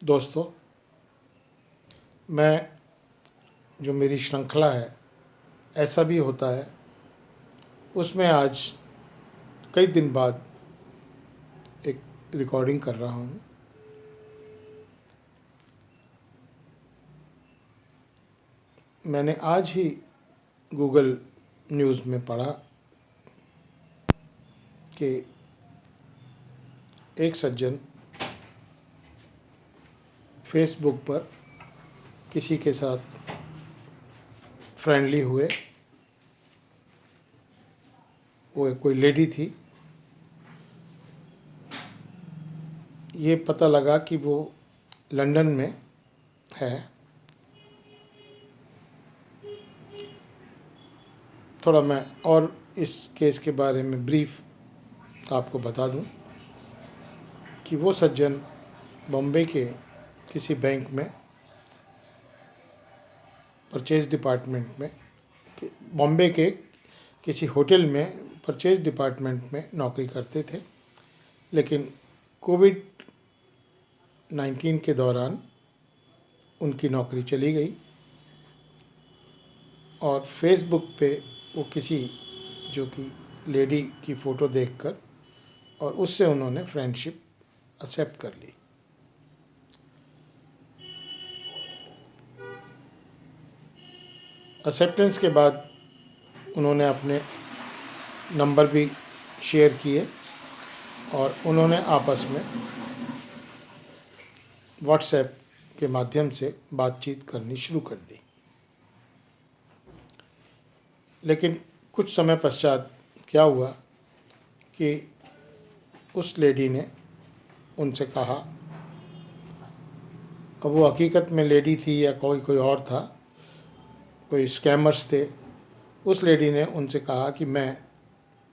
दोस्तों, मैं जो मेरी श्रृंखला है ऐसा भी होता है, उसमें आज कई दिन बाद एक रिकॉर्डिंग कर रहा हूँ। मैंने आज ही गूगल न्यूज़ में पढ़ा कि एक सज्जन फेसबुक पर किसी के साथ फ्रेंडली हुए। वो कोई लेडी थी। ये पता लगा कि वो लंदन में है। थोड़ा मैं और इस केस के बारे में ब्रीफ आपको बता दूं कि वो सज्जन बॉम्बे के किसी बैंक में परचेज डिपार्टमेंट में, बॉम्बे के किसी होटल में परचेज डिपार्टमेंट में नौकरी करते थे, लेकिन कोविड-19 के दौरान उनकी नौकरी चली गई और फेसबुक पे वो किसी जो कि लेडी की फ़ोटो देखकर और उससे उन्होंने फ्रेंडशिप एक्सेप्ट कर ली। एक्सेप्टेंस के बाद उन्होंने अपने नंबर भी शेयर किए और उन्होंने आपस में व्हाट्सएप के माध्यम से बातचीत करनी शुरू कर दी। लेकिन कुछ समय पश्चात क्या हुआ कि उस लेडी ने उनसे कहा, अब वो हकीकत में लेडी थी या कोई और था, कोई स्कैमर्स थे। उस लेडी ने उनसे कहा कि मैं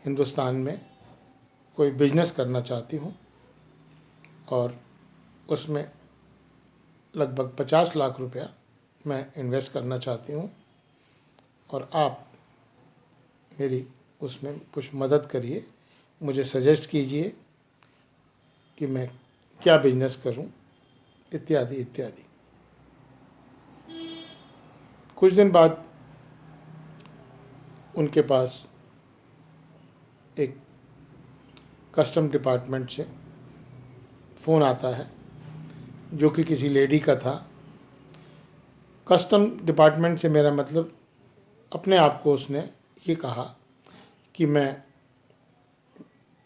हिंदुस्तान में कोई बिजनेस करना चाहती हूँ और उसमें लगभग 50 लाख रुपया मैं इन्वेस्ट करना चाहती हूँ और आप मेरी उसमें कुछ मदद करिए, मुझे सजेस्ट कीजिए कि मैं क्या बिजनेस करूं, इत्यादि इत्यादि। कुछ दिन बाद उनके पास एक कस्टम डिपार्टमेंट से फ़ोन आता है जो कि किसी लेडी का था। कस्टम डिपार्टमेंट से मेरा मतलब, अपने आप को उसने ये कहा कि मैं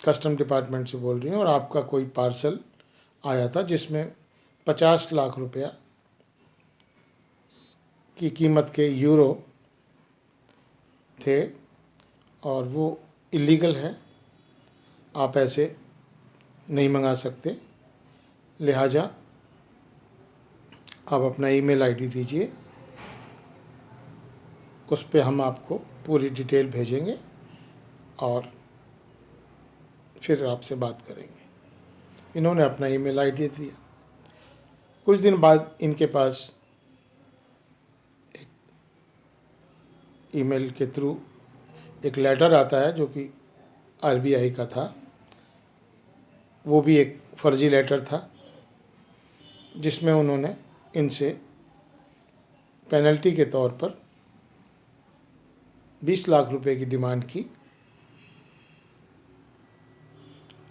कस्टम डिपार्टमेंट से बोल रही हूँ और आपका कोई पार्सल आया था जिसमें 50 लाख रुपया की कीमत के यूरो थे और वो इलीगल है, आप ऐसे नहीं मंगा सकते, लिहाजा आप अपना ईमेल आईडी दीजिए, उस पे हम आपको पूरी डिटेल भेजेंगे और फिर आपसे बात करेंगे। इन्होंने अपना ईमेल आईडी दिया। कुछ दिन बाद इनके पास एक ईमेल के थ्रू एक लेटर आता है जो कि आरबीआई का था। वो भी एक फर्जी लेटर था जिसमें उन्होंने इनसे पेनल्टी के तौर पर 20 लाख रुपए की डिमांड की,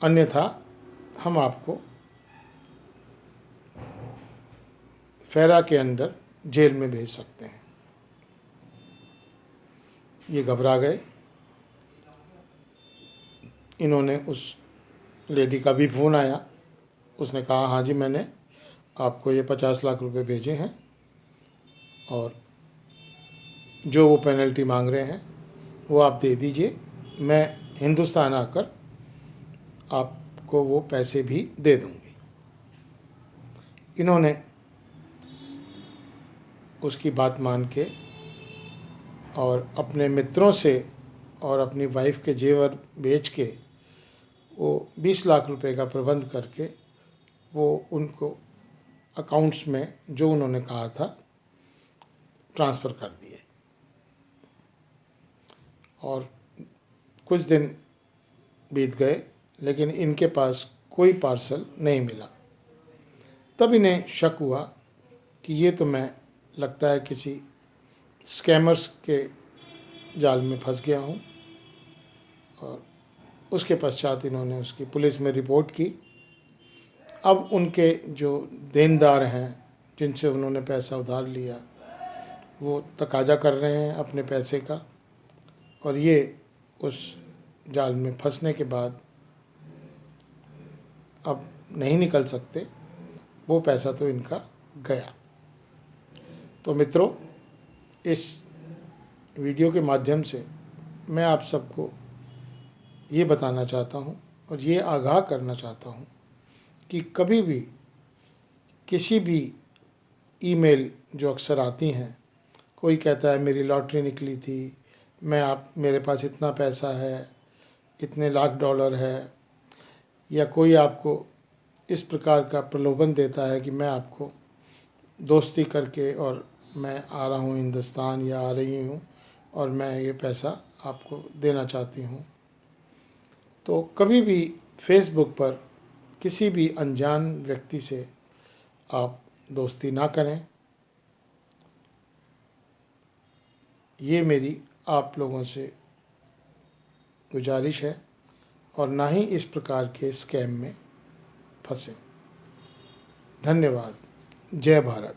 अन्यथा हम आपको फेरा के अंदर जेल में भेज सकते हैं। ये घबरा गए। इन्होंने उस लेडी का भी फ़ोन आया, उसने कहा, हाँ जी, मैंने आपको ये 50 लाख रुपए भेजे हैं और जो वो पेनल्टी मांग रहे हैं वो आप दे दीजिए, मैं हिंदुस्तान आकर आपको वो पैसे भी दे दूंगी। इन्होंने उसकी बात मान के और अपने मित्रों से और अपनी वाइफ के जेवर बेच के वो 20 लाख रुपए का प्रबंध करके वो उनको अकाउंट्स में जो उन्होंने कहा था ट्रांसफ़र कर दिए और कुछ दिन बीत गए, लेकिन इनके पास कोई पार्सल नहीं मिला। तब इन्हें शक हुआ कि ये तो मैं लगता है किसी स्कैमर्स के जाल में फंस गया हूँ, और उसके पश्चात इन्होंने उसकी पुलिस में रिपोर्ट की। अब उनके जो देनदार हैं, जिनसे उन्होंने पैसा उधार लिया, वो तकाजा कर रहे हैं अपने पैसे का, और ये उस जाल में फंसने के बाद अब नहीं निकल सकते। वो पैसा तो इनका गया। तो मित्रों, इस वीडियो के माध्यम से मैं आप सबको ये बताना चाहता हूँ और ये आगाह करना चाहता हूँ कि कभी भी किसी भी ईमेल जो अक्सर आती हैं, कोई कहता है मेरी लॉटरी निकली थी, मेरे पास इतना पैसा है, इतने लाख डॉलर है, या कोई आपको इस प्रकार का प्रलोभन देता है कि मैं आपको दोस्ती करके और मैं आ रहा हूँ हिंदुस्तान या आ रही हूँ और मैं ये पैसा आपको देना चाहती हूँ, तो कभी भी फेसबुक पर किसी भी अनजान व्यक्ति से आप दोस्ती ना करें। ये मेरी आप लोगों से गुजारिश है, और ना ही इस प्रकार के स्कैम में फंसें। धन्यवाद। जय भारत।